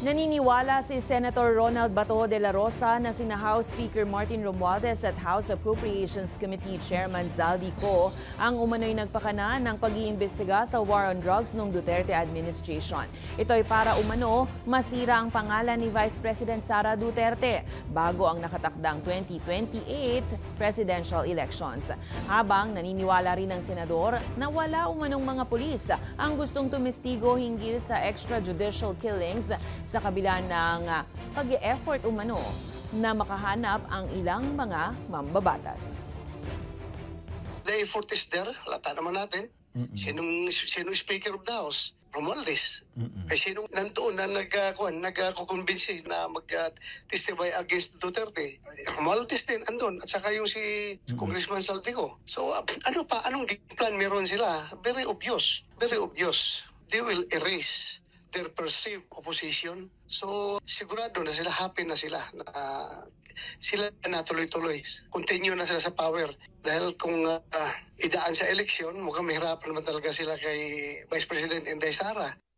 Naniniwala si Senator Ronald Bato de la Rosa na sina House Speaker Martin Romualdez at House Appropriations Committee Chairman Zaldi Co ang umano'y nagpakana ng pag-iimbestiga sa war on drugs noong Duterte administration. Ito ay para umano masira ang pangalan ni Vice President Sara Duterte bago ang nakatakdang 2028 presidential elections. Habang naniniwala rin ng senador na wala umanong mga pulis ang gustong tumistigo hinggil sa extrajudicial killings sa kabila ng pag-e-effort umano na makahanap ang ilang mga mambabatas. The effort is there, lata naman natin. Sinong Speaker of the House? Romualdez. Ay sinong nandoon na nagko-convince na mag-testify against Duterte? Romualdez din andun at saka yung si Congressman Saldico. So anong plan meron sila? Very obvious. Very obvious. They will erase their perceived opposition. So sigurado na sila, happy na sila na sila na tuloy-tuloy. Continue na sila sa power. Dahil kung idaan sa eleksyon, mukhang mahirapan naman talaga sila kay Vice President Inday Sara.